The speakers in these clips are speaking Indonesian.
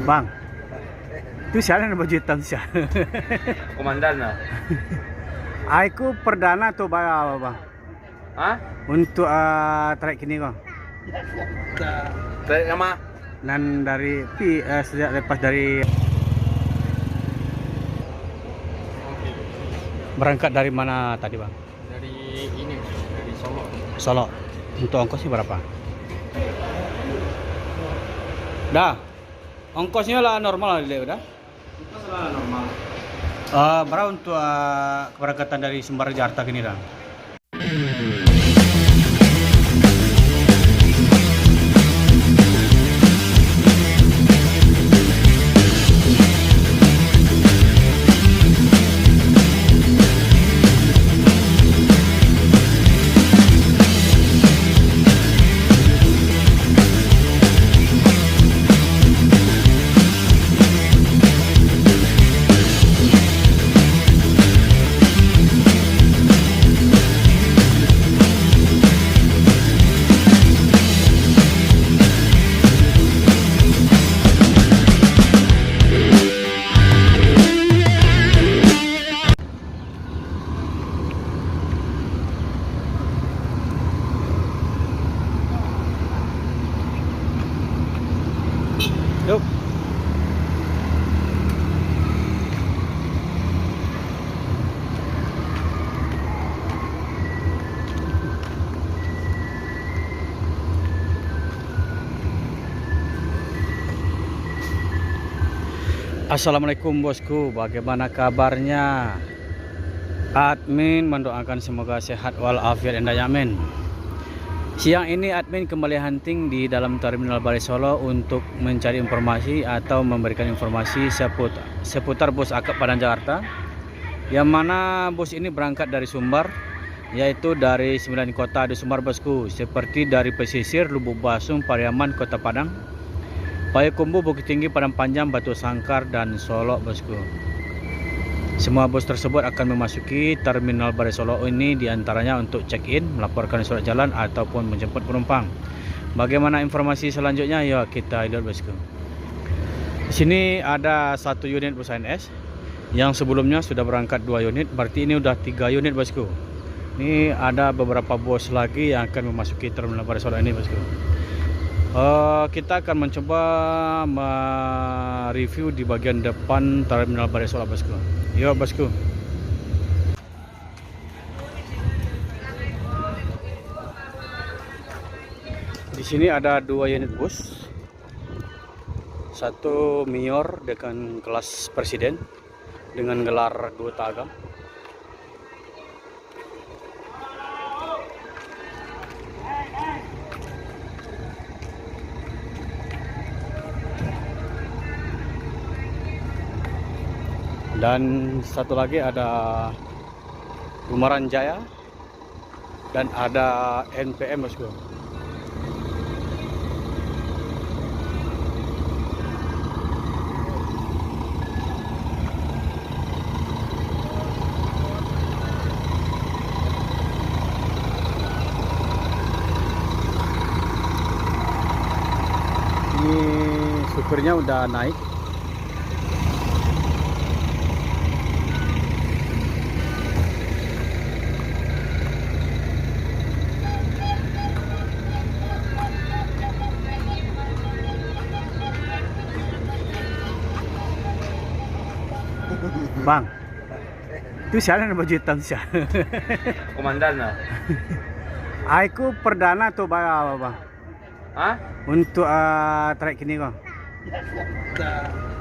Bang, itu siapa yang baju hitam siapa? Komandan lah. Aku perdana tuh bang. Hah? Untuk trek ini kok. Trek sama? Dan dari sejak lepas dari berangkat dari mana tadi bang? Dari ini, dari Solo. Solo. Untuk ongkosnya berapa? Dah, ongkosnya lah normal lah udah. Itu salah normal. Berapa untuk keberangkatan dari Sumber Jakarta gini dah? Yuk. Assalamualaikum bosku, bagaimana kabarnya? Admin mendoakan semoga sehat walafiat dan dayamin. Siang ini admin kembali hunting di dalam Terminal Balai Solo untuk mencari informasi atau memberikan informasi seputar bus akap Padang Jakarta, yang mana bus ini berangkat dari Sumbar, yaitu dari 9 kota di Sumbar bosku, seperti dari pesisir Lubuk Basung, Pariaman, Kota Padang, Payakumbuh, Bukit Tinggi, Padang Panjang, Batu Sangkar, dan Solo bosku. Semua bus tersebut akan memasuki Terminal Balai Solo ini diantaranya untuk check-in, melaporkan surat jalan, ataupun menjemput penumpang. Bagaimana informasi selanjutnya? Yuk kita lihat bosku. Di sini ada 1 unit bus ANS yang sebelumnya sudah berangkat 2 unit, berarti ini udah 3 unit bosku. Ini ada beberapa bus lagi yang akan memasuki Terminal Balai Solo ini bosku. Kita akan mencoba mereview di bagian depan Terminal Balai Solo bosku. Yuk bosku. Di sini ada 2 unit bus. Satu Mior dengan kelas presiden dengan gelar 2 tagam. Dan satu lagi ada Gumaran Jaya dan ada NPM bosku. Ini supirnya udah naik. Bang, itu siapa yang baju hitam siapa? Komandan lah. Aku perdana tuh bang. Hah? Untuk trek ini kok.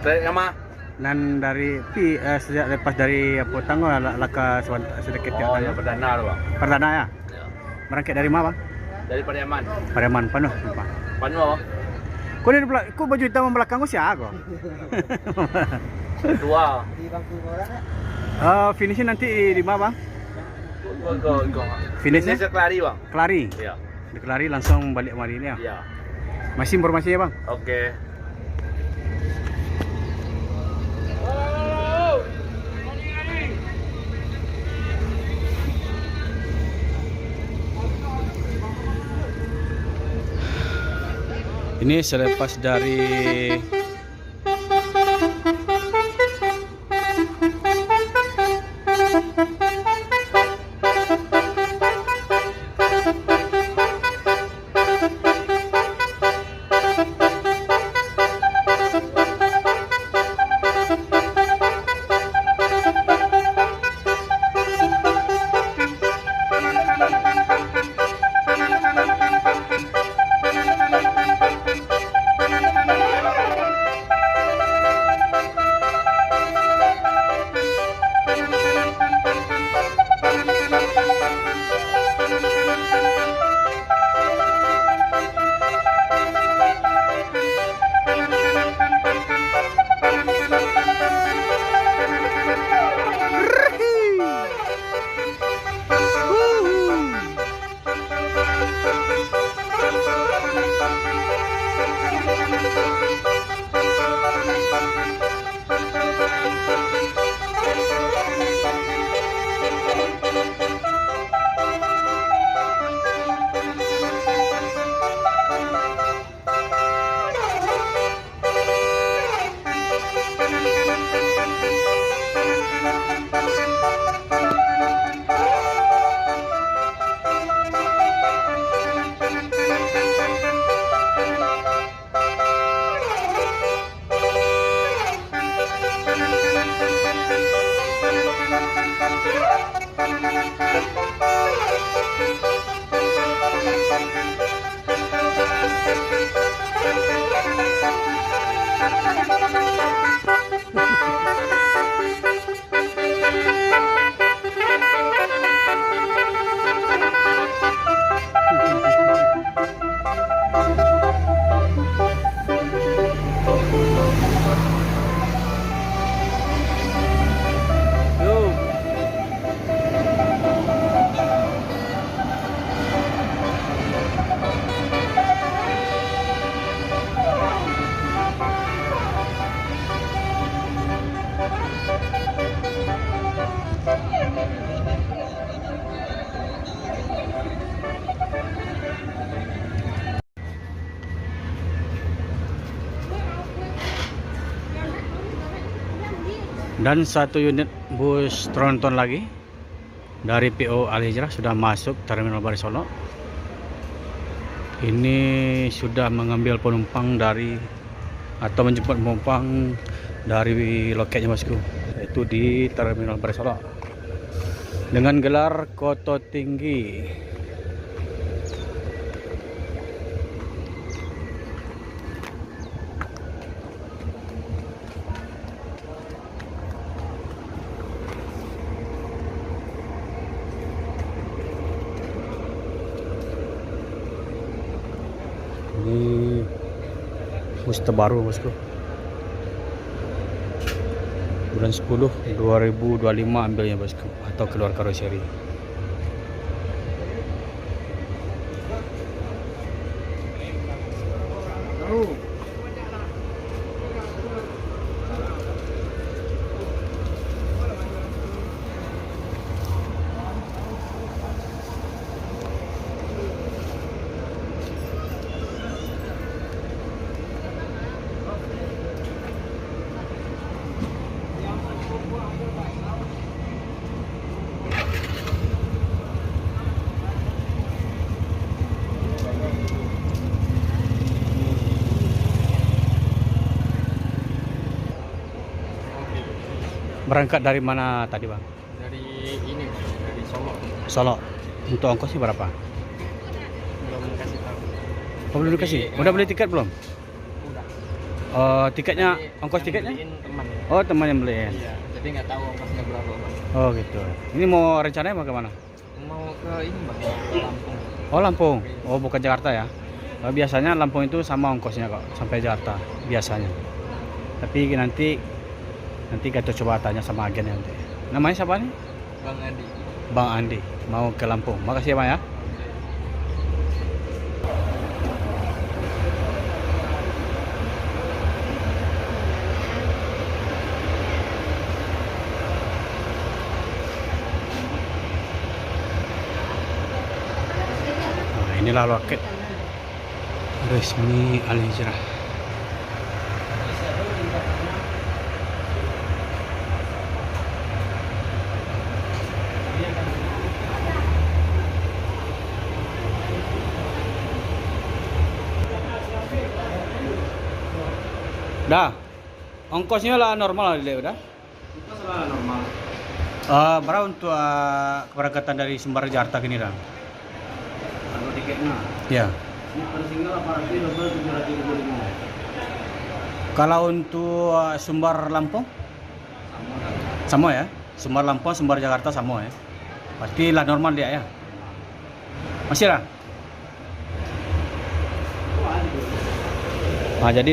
Trek sama? Dan dari sejak lepas dari Potang laka sedikit Oh, yang perdana loh bang. perdana ya. Ya. Berangkat dari mana bang? Dari Pariaman. Pariaman penuh apa? Panu. Kau di belakang, kau baju hitam belakang kau siapa? Dua. Finishnya nanti di mana bang? Go. Finishnya Kelari bang. Kelari. Iya. Di Kelari langsung balik kemari ini ya. Iya. Masih informasinya bang? Oke. Ini selepas dari Dan satu unit bus tronton lagi dari PO Al Hijrah sudah masuk Terminal Baris Solo. Ini sudah mengambil penumpang dari atau menjemput penumpang dari loketnya bosku, yaitu di Terminal Baris Solo dengan gelar Koto Tinggi. Ini bus terbaru bosku, bulan 10 2025 ambilnya bosku, atau keluar karoseri. Berangkat dari mana tadi bang? Dari ini, dari Solo. Solo. Untuk ongkosnya berapa? Belum kasih tahu. Oh, belum dikasih? Udah beli tiket belum? Udah. Tiketnya, Jadi, ongkos yang tiketnya? beliin teman. Oh, teman yang beliin. Iya, jadi nggak tahu ongkosnya berapa bang. Oh gitu. Ini mau rencananya mau kemana? Mau ke ini bang, ke Lampung. Oh Lampung. Oh bukan Jakarta ya? Biasanya Lampung itu sama ongkosnya kok sampai Jakarta biasanya. Tapi nanti kita coba tanya sama agennya nanti. Namanya siapa nih? Bang Andi. Bang Andi. Mau ke Lampung. Makasih ya bang ya. Nah, inilah loket resmi Al Hijrah. Dah, ongkosnya lah normal lah udah. Itu salah normal. Berapa untuk keberangkatan dari Sumber Jakarta gini dah? Kalau tiketnya. Ya. Ini per single 800, double 725. Kalau untuk Sumber Lampung? Sama ya? Sumber Lampung, Sumber Jakarta sama ya? Pasti lah normal dia ya? Masih lah? Nah, jadi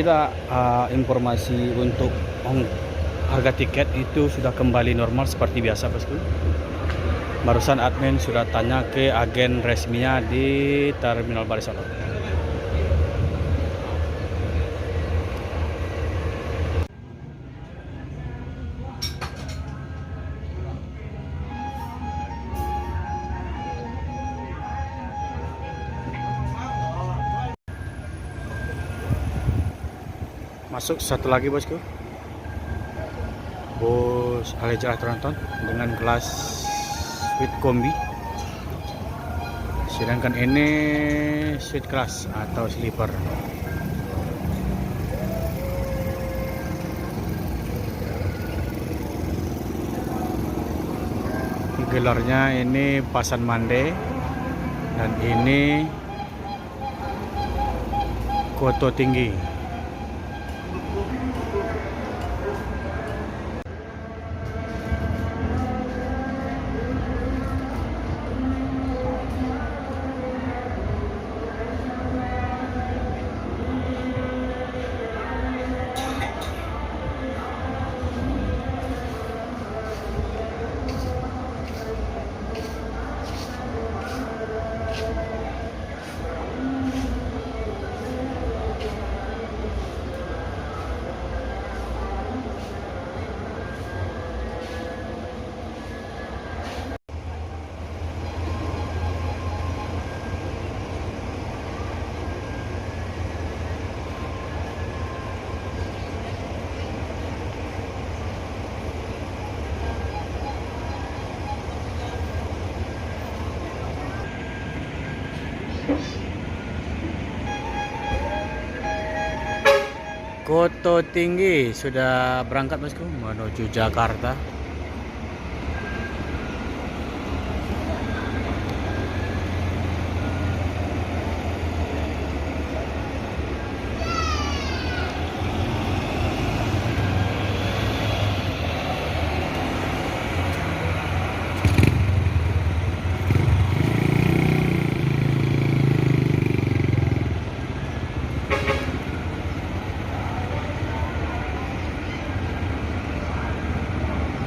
informasi untuk harga tiket itu sudah kembali normal seperti biasa bosku. Barusan admin sudah tanya ke agen resminya di Terminal Baris Solo. Masuk satu lagi bosku, bus Al Hijrah tronton dengan kelas suite kombi, sedangkan ini suite kelas atau sleeper. Gelarnya ini Pasan Mande dan ini Koto Tinggi. Koto Tinggi sudah berangkat bosku menuju Jakarta.